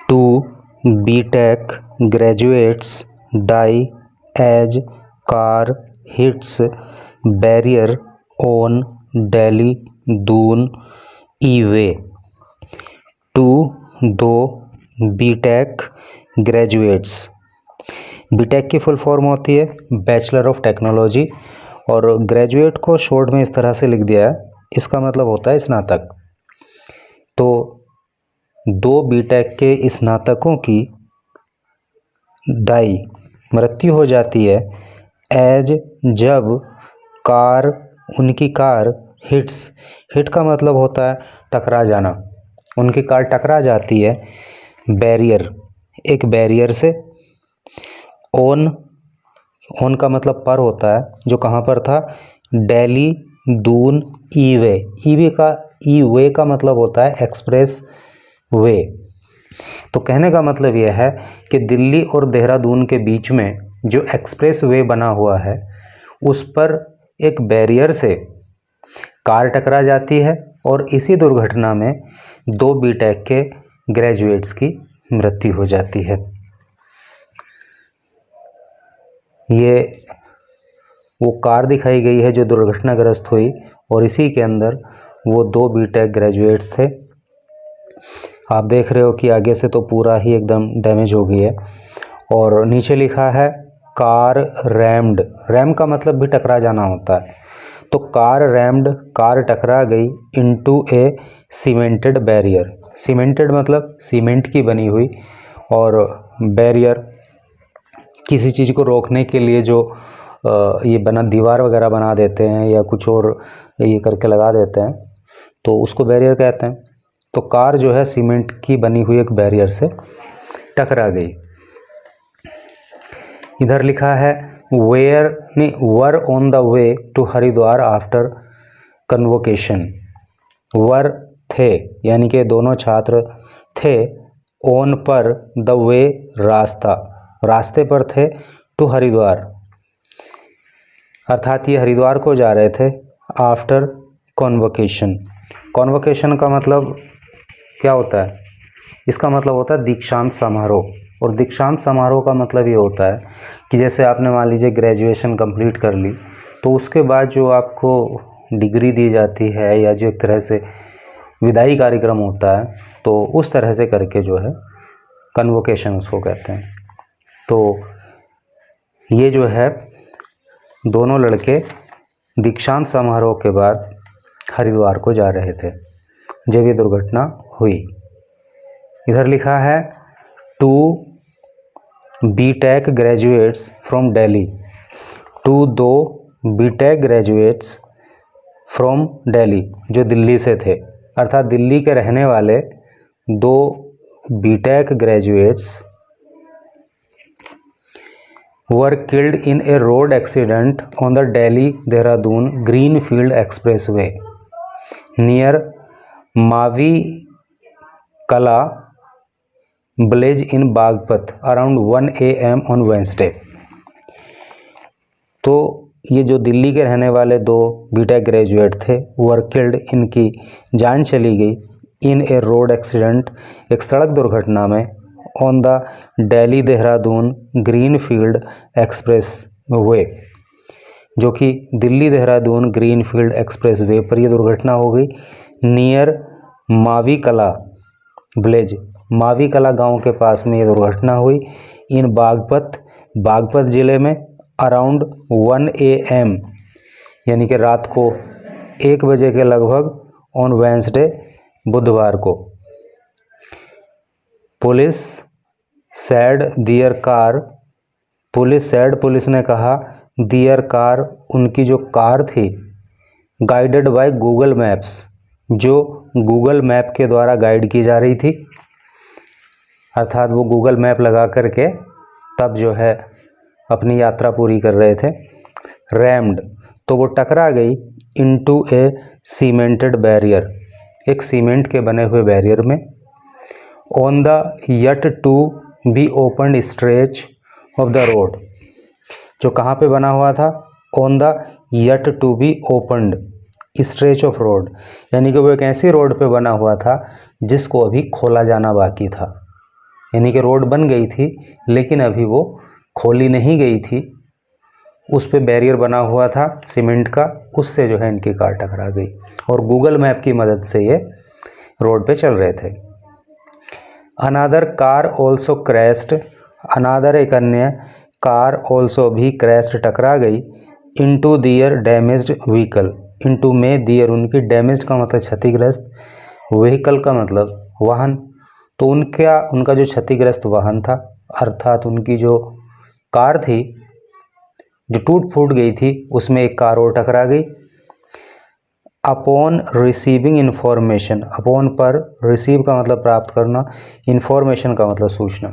2 B.Tech graduates die as car hits barrier on Delhi-Doon E-way। 2 B.Tech graduates. BTech की full form होती है bachelor of technology, और graduate को short में इस तरह से लिख दिया है, इसका मतलब होता है स्नातक। तो 2 बीटेक के स्नातकों की डाई मृत्यु हो जाती है एज जब कार उनकी कार हिट का मतलब होता है टकरा जाना, उनकी कार टकरा जाती है बैरियर, एक बैरियर से। ऑन का मतलब पर होता है, जो कहाँ पर था, दिल्ली दून ई वे का मतलब होता है एक्सप्रेस वे। तो कहने का मतलब यह है कि दिल्ली और देहरादून के बीच में जो एक्सप्रेस वे बना हुआ है उस पर एक बैरियर से कार टकरा जाती है, और इसी दुर्घटना में 2 बीटेक के ग्रेजुएट्स की मृत्यु हो जाती है। ये वो कार दिखाई गई है जो दुर्घटनाग्रस्त हुई, और इसी के अंदर वो 2 बीटेक ग्रेजुएट्स थे। आप देख रहे हो कि आगे से तो पूरा ही एकदम डैमेज हो गई है, और नीचे लिखा है कार रैम्ड। रैम का मतलब भी टकरा जाना होता है, तो कार रैम्ड, कार टकरा गई into a cemented barrier. Cemented मतलब सीमेंट की बनी हुई, और बैरियर किसी चीज़ को रोकने के लिए जो ये बना दीवार वगैरह बना देते हैं या कुछ और ये करके लगा देते हैं, तो उसको बैरियर कहते हैं। तो कार जो है सीमेंट की बनी हुई एक बैरियर से टकरा गई। इधर लिखा है were on the way to Haridwar after convocation. Were थे यानी कि दोनों छात्र थे, ऑन पर, द वे रास्ते पर थे, टू हरिद्वार अर्थात ये हरिद्वार को जा रहे थे। आफ्टर कॉन्वोकेशन, कॉन्वोकेशन का मतलब क्या होता है, इसका मतलब होता है दीक्षांत समारोह। और दीक्षांत समारोह का मतलब ये होता है कि जैसे आपने मान लीजिए ग्रेजुएशन कंप्लीट कर ली, तो उसके बाद जो आपको डिग्री दी जाती है या जो एक तरह से विदाई कार्यक्रम होता है, तो उस तरह से करके जो है कन्वोकेशन उसको कहते हैं। तो ये जो है दोनों लड़के दीक्षांत समारोह के बाद हरिद्वार को जा रहे थे जब ये दुर्घटना हुई। इधर लिखा है 2 BTech graduates from Delhi. 2 BTech graduates from Delhi, जो दिल्ली से थे, अर्थात दिल्ली के रहने वाले 2 BTech graduates were killed in a road accident on the Delhi-Dehradun Greenfield Expressway near Mavi Kala village in Bagpat around 1 AM on Wednesday। तो ये जो दिल्ली के रहने वाले 2 बीटेक ग्रेजुएट थे, वर किल्ड, इनकी जान चली गई, इन ए रोड एक्सीडेंट, एक सड़क दुर्घटना में, on the Delhi Dehradun greenfield express way, जो कि Delhi Dehradun greenfield express way पर यह दुर्घटना हो गई। नियर मावी कला विलेज, मावी कला गांव के पास में ये दुर्घटना हुई। इन बागपत ज़िले में अराउंड 1 AM यानी कि रात को 1 बजे के लगभग, ऑन वेंसडे, बुधवार को। पुलिस ने कहा दियर कार, उनकी जो कार थी, गाइडेड बाय गूगल मैप्स, जो गूगल मैप के द्वारा गाइड की जा रही थी, अर्थात वो गूगल मैप लगा करके तब जो है अपनी यात्रा पूरी कर रहे थे। रैम्ड, तो वो टकरा गई इनटू ए सीमेंटेड बैरियर, एक सीमेंट के बने हुए बैरियर में। On the yet to be open stretch of the road, जो कहाँ पे बना हुआ था, on the yet to be opened stretch of road, यानी कि वो एक ऐसी रोड पे बना हुआ था जिसको अभी खोला जाना बाकी था। यानी कि रोड बन गई थी लेकिन अभी वो खोली नहीं गई थी, उस पे बैरियर बना हुआ था सीमेंट का, उससे जो है इनकी कार टकरा गई और गूगल मैप की मदद से ये रोड पे चल रहे थे। अनादर कार ऑल्सो क्रैश्ड, अनादर एक अन्य कार ऑल्सो भी क्रैश्ड टकरा गई इनटू दियर डैमेज्ड व्हीकल, इनटू में दियर उनकी, डैमेज्ड का मतलब क्षतिग्रस्त, व्हीकल का मतलब वाहन, तो उनका जो क्षतिग्रस्त वाहन था अर्थात उनकी जो कार थी जो टूट फूट गई थी उसमें एक कार और टकरा गई। अपॉन रिसीविंग इन्फॉर्मेशन, अपॉन पर, रिसीव का मतलब प्राप्त करना, इन्फॉर्मेशन का मतलब सूचना,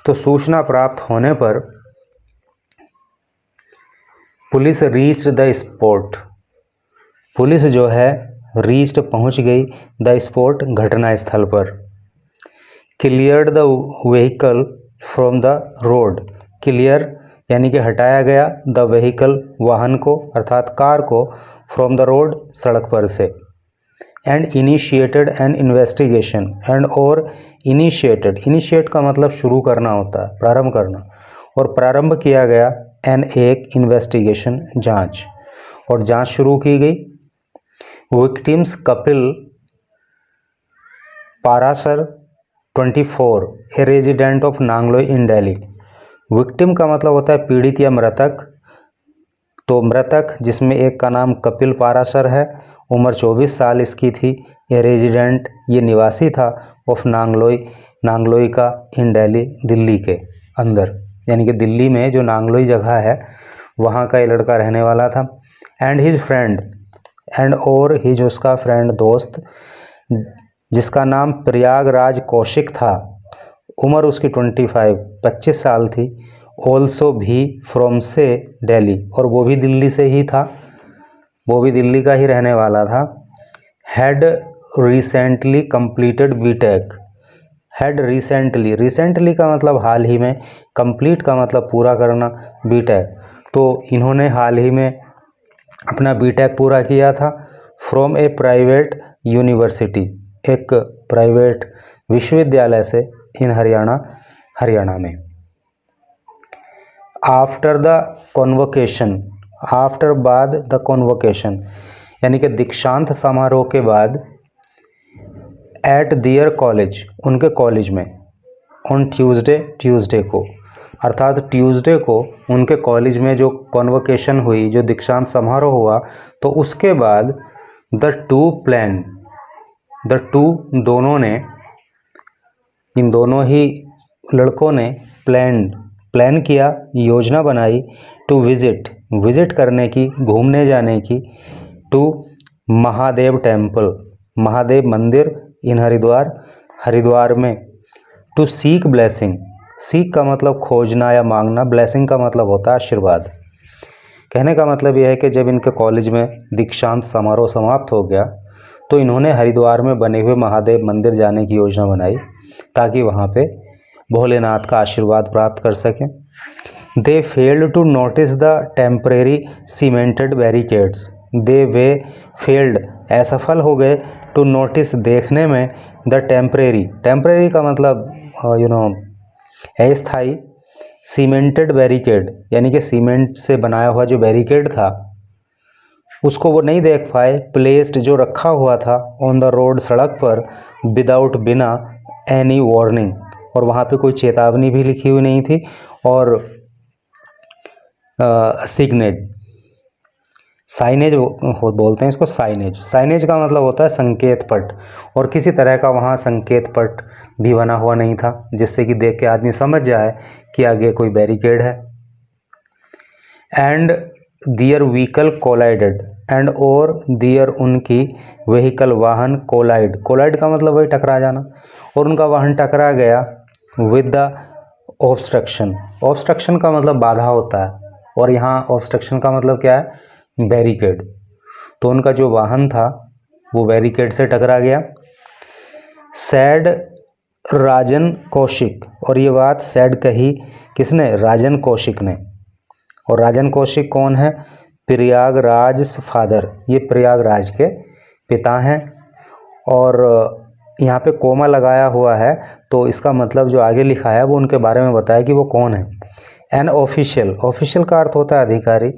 तो सूचना प्राप्त होने पर police reached the spot, police जो है रीच्ड पहुंच गई द स्पॉट घटना स्थल पर। Cleared the vehicle from the road, clear यानी कि हटाया गया, द व्हीकल वाहन को अर्थात कार को, फ्रॉम द रोड सड़क पर से। And initiated N investigation, and और इनिशिएटेड, इनिशिएट का मतलब शुरू करना होता है, प्रारंभ करना, और प्रारंभ किया गया एन एक इन्वेस्टिगेशन जांच, और जांच शुरू की गई। Victims Kapil Parashar 24 a resident of Nangloi in Delhi, victim का मतलब होता है पीड़ित या मृतक, तो मृतक जिसमें एक का नाम कपिल पारासर है, उम्र 24 साल इसकी थी, ये रेजिडेंट ये निवासी था, ऑफ नांगलोई, नांगलोई का, इन दिल्ली दिल्ली के अंदर, यानी कि दिल्ली में जो नांगलोई जगह है वहाँ का ये लड़का रहने वाला था। एंड हिज फ्रेंड, एंड और हिज उसका फ्रेंड दोस्त जिसका नाम प्रयागराज कौशिक था, उम्र उसकी 25 साल थी, ऑल्सो भी फ्रॉम से दिल्ली, और वो भी दिल्ली से ही था, वो भी दिल्ली का ही रहने वाला था। Had recently completed B Tech, had recently, recently का मतलब हाल ही में, कंप्लीट का मतलब पूरा करना, बीटेक, तो इन्होंने हाल ही में अपना बीटेक पूरा किया था। फ्रॉम ए प्राइवेट यूनिवर्सिटी, एक प्राइवेट विश्वविद्यालय से, इन हरियाणा, हरियाणा में। आफ्टर द कॉन्वोकेशन, आफ्टर बाद द कॉन्वोकेशन यानी कि दीक्षांत समारोह के बाद, एट दियर कॉलेज उनके कॉलेज में, ऑन ट्यूसडे, ट्यूसडे को, अर्थात ट्यूसडे को उनके कॉलेज में जो कॉन्वोकेशन हुई, जो दीक्षांत समारोह हुआ, तो उसके बाद the two plan, the two दोनों ने, इन दोनों ही लड़कों ने प्लान किया, योजना बनाई, टू विजिट, विजिट करने की, घूमने जाने की, टू महादेव टेम्पल, महादेव मंदिर, इन हरिद्वार, हरिद्वार में, टू सीक ब्लेसिंग, सीक का मतलब खोजना या मांगना, ब्लेसिंग का मतलब होता है आशीर्वाद। कहने का मतलब यह है कि जब इनके कॉलेज में दीक्षांत समारोह समाप्त हो गया तो इन्होंने हरिद्वार में बने हुए महादेव मंदिर जाने की योजना बनाई ताकि वहाँ पे भोलेनाथ का आशीर्वाद प्राप्त कर सकें। They failed to notice the temporary cemented barricades, they वे फेल्ड असफल हो गए, टू नोटिस देखने में, द टेम्परेरी, टेम्परेरी का मतलब अस्थायी, सीमेंटेड बैरिकेड यानी कि सीमेंट से बनाया हुआ जो बैरिकेड था उसको वो नहीं देख पाए, प्लेस्ड जो रखा हुआ था, ऑन द रोड सड़क पर, विदाउट बिना एनी वार्निंग, और वहाँ पे कोई चेतावनी भी लिखी हुई नहीं थी, और सिग्नेज, साइनेज बोलते हैं इसको, साइनेज, साइनेज का मतलब होता है संकेत पट, और किसी तरह का वहाँ संकेत पट भी बना हुआ नहीं था जिससे कि देख के आदमी समझ जाए कि आगे कोई बैरिकेड है। And their vehicle collided, and और दियर उनकी व्हीकल वाहन कोलाइड, कोलाइड का मतलब वही टकरा जाना, और उनका वाहन टकरा गया विद द ऑब्स्ट्रक्शन, ऑब्स्ट्रक्शन का मतलब बाधा होता है, और यहाँ ऑब्स्ट्रक्शन का मतलब क्या है, बैरिकेड, तो उनका जो वाहन था वो बैरिकेड से टकरा गया। सैड राजन कौशिक, और ये बात सैड कही किसने, राजन कौशिक ने, और राजन कौशिक कौन है, प्रयागराज फादर, ये प्रयागराज के पिता हैं, और यहाँ पे कोमा लगाया हुआ है, तो इसका मतलब जो आगे लिखा है वो उनके बारे में बताया कि वो कौन है। एन ऑफिशियल, ऑफिशियल का अर्थ होता है अधिकारी,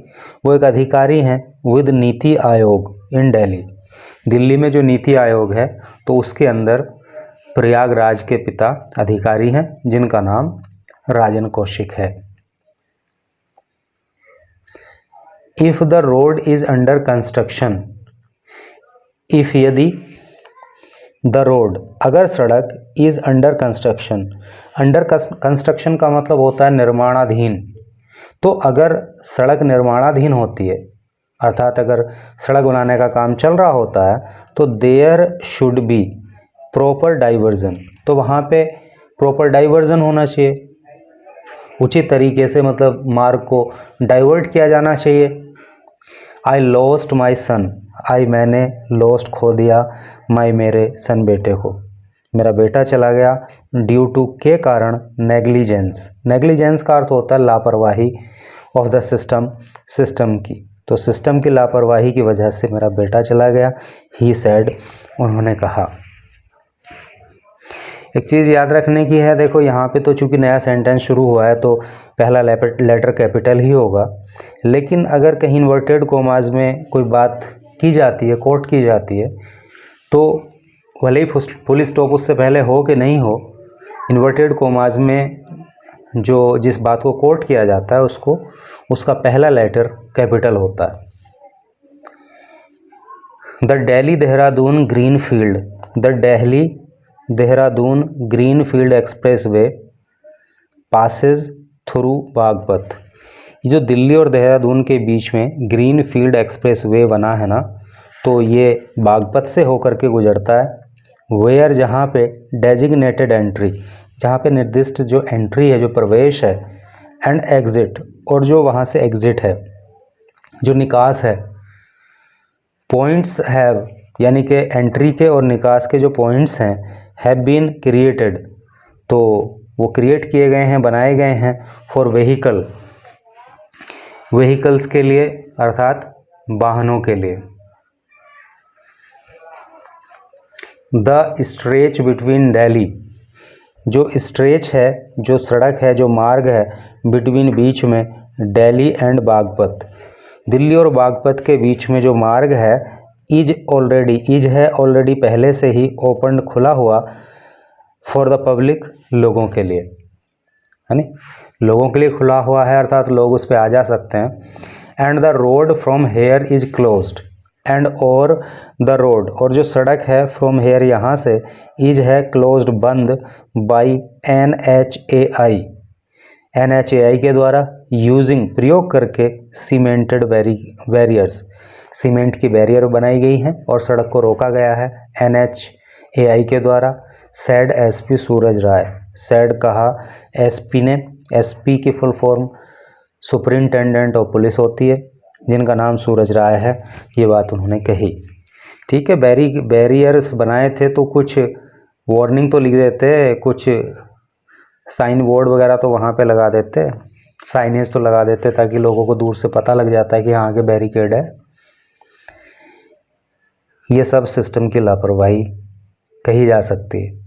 वो एक अधिकारी हैं विद नीति आयोग इन दिल्ली, दिल्ली में जो नीति आयोग है तो उसके अंदर प्रयागराज के पिता अधिकारी हैं जिनका नाम राजन कौशिक है। If the road is under construction, if यदि द रोड, अगर सड़क is under construction, under construction का मतलब होता है निर्माणाधीन, तो अगर सड़क निर्माणाधीन होती है अर्थात अगर सड़क बनाने का काम चल रहा होता है तो there should be proper diversion, तो वहाँ पे प्रॉपर डाइवर्जन होना चाहिए, उचित तरीके से मतलब मार्ग को डाइवर्ट किया जाना चाहिए। आई लॉस्ट माई सन, आई मैंने, लॉस्ट खो दिया, माई मेरे, सन बेटे को, मेरा बेटा चला गया, ड्यू टू के कारण, नेग्लिजेंस, नेग्लिजेंस का अर्थ होता है लापरवाही ऑफ द सिस्टम, सिस्टम की, तो सिस्टम की लापरवाही की वजह से मेरा बेटा चला गया। ही सेड, उन्होंने कहा। एक चीज़ याद रखने की है, देखो यहाँ पे तो चूंकि नया सेंटेंस शुरू हुआ है तो पहला लेटर कैपिटल ही होगा, लेकिन अगर कहीं इन्वर्टेड कोमाज में कोई बात की जाती है, कोट की जाती है, तो भले ही फुल स्टॉप उससे पहले हो कि नहीं हो, इन्वर्टेड कोमाज में जो जिस बात को कोट किया जाता है उसको, उसका पहला लेटर कैपिटल होता है। The Delhi Dehradun green field, the Delhi Dehradun green field express way Passage through Baghpat, ये जो दिल्ली और देहरादून के बीच में ग्रीन फील्ड एक्सप्रेस वे बना है ना, तो ये बागपत से होकर के गुजरता है। वेयर, जहाँ पे डेजिग्नेटेड एंट्री, जहाँ पे निर्दिष्ट जो एंट्री है, जो प्रवेश है, एंड एग्जिट, और जो वहाँ से एग्जिट है, जो निकास है, पॉइंट्स हैव, यानी कि एंट्री के और निकास के जो पॉइंट्स हैं, हैव बीन क्रिएटेड, तो वो क्रिएट किए गए हैं, बनाए गए हैं, फॉर व्हीकल, व्हीकल्स के लिए अर्थात वाहनों के लिए। द स्ट्रेच बिटवीन दिल्ली, जो स्ट्रेच है, जो सड़क है, जो मार्ग है, बिटवीन बीच में, दिल्ली एंड बागपत, दिल्ली और बागपत के बीच में जो मार्ग है, इज ऑलरेडी, इज है ऑलरेडी पहले से ही, ओपन खुला हुआ, फॉर द पब्लिक, लोगों के लिए, है नी, लोगों के लिए खुला हुआ है अर्थात लोग उस पर आ जा सकते हैं। And the road from here is closed, and और द रोड, और जो सड़क है फ्रॉम हेयर, यहाँ से, इज है क्लोज्ड, बंद, बाई NHAI, NHAI के द्वारा, यूजिंग, प्रयोग करके, सीमेंटेड बैरियर्स, सीमेंट की बैरियर बनाई गई हैं और सड़क को रोका गया है NHAI के द्वारा। सैड SP सूरज राय, सैड कहा SP ने, SP की full form superintendent of police होती है, जिनका नाम सूरज राय है, ये बात उन्होंने कही। ठीक है, बैरियर्स बनाए थे तो कुछ वार्निंग तो लिख देते, कुछ साइन बोर्ड वगैरह तो वहाँ पे लगा देते, साइनेज तो लगा देते, ताकि लोगों को दूर से पता लग जाता है कि हाँ आगे बैरिकेड है। ये सब सिस्टम की लापरवाही कही जा सकती है।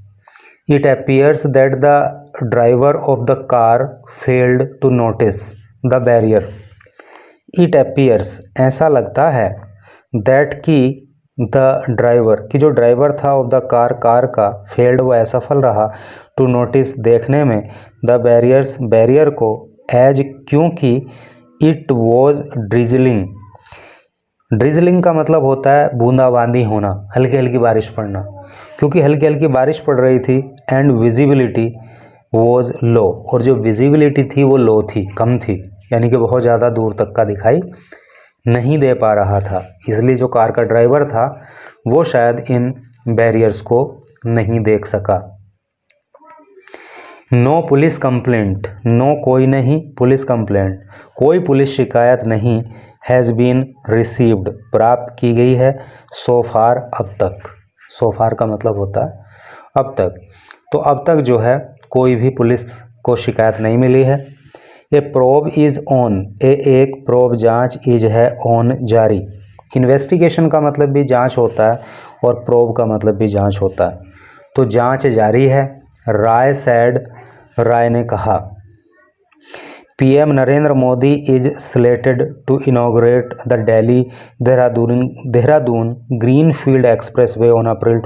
It appears that the driver of the car failed to notice the barrier, it appears, ऐसा लगता है, दैट की द ड्राइवर, कि जो ड्राइवर था ऑफ द कार, कार का, फेल्ड, वो असफल रहा, टू नोटिस, देखने में, द बैरियर्स, बैरियर को, एज, क्योंकि, इट वॉज ड्रिजलिंग, ड्रिजलिंग का मतलब होता है बूंदाबांदी होना, हल्की हल्की बारिश पड़ना, क्योंकि हल्की हल्की बारिश पड़ रही थी, एंड विजिबिलिटी वॉज लो, और जो विजिबिलिटी थी वो लो थी, कम थी, यानी कि बहुत ज़्यादा दूर तक का दिखाई नहीं दे पा रहा था, इसलिए जो कार का ड्राइवर था वो शायद इन बैरियर्स को नहीं देख सका। नो पुलिस कंप्लेंट, नो कोई नहीं, पुलिस कंप्लेंट, कोई पुलिस शिकायत नहीं, हैज़ बीन रिसीव्ड, प्राप्त की गई है, सो फार, अब तक, सो फार का मतलब होता है अब तक, तो अब तक जो है कोई भी पुलिस को शिकायत नहीं मिली है। ए प्रोब इज़ ऑन, एक प्रोब, जांच, इज है ऑन, जारी, इन्वेस्टिगेशन का मतलब भी जांच होता है और प्रोब का मतलब भी जांच होता है, तो जांच जारी है, राय सैड, राय ने कहा। PM Narendra Modi is slated to inaugurate the Delhi Dehradun greenfield expressway on April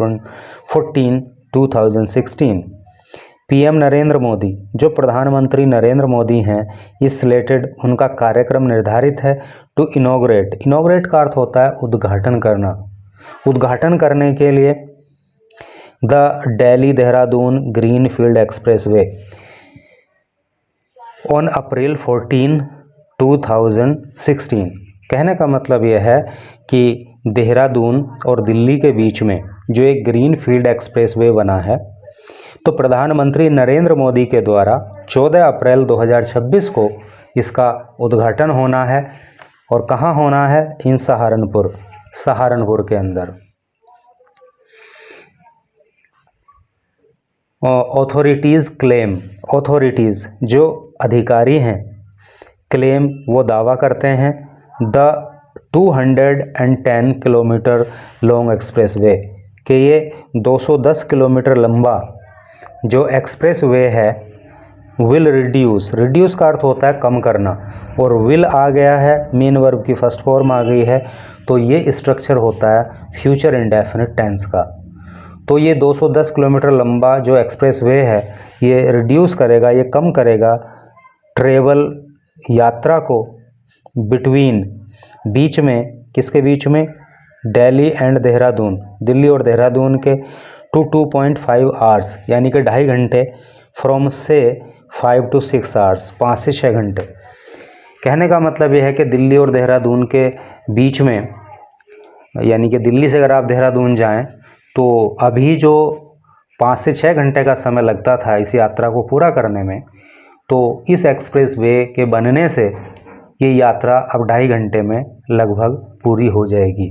14, 2016। PM Narendra Modi, जो प्रधानमंत्री नरेंद्र मोदी हैं, इस स्लेटेड, उनका कार्यक्रम निर्धारित है, टू इनॉग्रेट, इनॉग्रेट का अर्थ होता है उद्घाटन करना, उद्घाटन करने के लिए the Delhi Dehradun greenfield expressway on April 14, 2016। कहने का मतलब यह है कि देहरादून और दिल्ली के बीच में जो एक ग्रीनफील्ड एक्सप्रेसवे बना है, तो प्रधानमंत्री नरेंद्र मोदी के द्वारा 14 अप्रैल 2026 को इसका उद्घाटन होना है। और कहाँ होना है? इन सहारनपुर के अंदर। ऑथोरिटीज़ क्लेम, ऑथोरिटीज़ जो अधिकारी हैं, क्लेम वो दावा करते हैं, द 210 किलोमीटर लॉन्ग एक्सप्रेसवे, कि ये 210 किलोमीटर लंबा जो एक्सप्रेसवे है, विल रिड्यूस, रिड्यूस का अर्थ होता है कम करना, और विल आ गया है, मेन वर्ब की फर्स्ट फॉर्म आ गई है, तो ये स्ट्रक्चर होता है फ्यूचर इंडेफिनिट टेंस का। तो ये 210 किलोमीटर लंबा जो एक्सप्रेसवे है, ये रिड्यूस करेगा, ये कम करेगा ट्रेवल, यात्रा को, बिटवीन, बीच में, किसके बीच में? दिल्ली एंड देहरादून, दिल्ली और देहरादून के, टू 2.5 आवर्स, यानी कि 2.5 घंटे, फ्रॉम से 5 to 6 आवर्स, 5 से 6 घंटे। कहने का मतलब यह है कि दिल्ली और देहरादून के बीच में, यानी कि दिल्ली से अगर आप देहरादून जाएं तो अभी जो 5 से 6 घंटे का समय लगता था इस यात्रा को पूरा करने में, तो इस एक्सप्रेसवे के बनने से ये यात्रा अब 2.5 घंटे में लगभग पूरी हो जाएगी।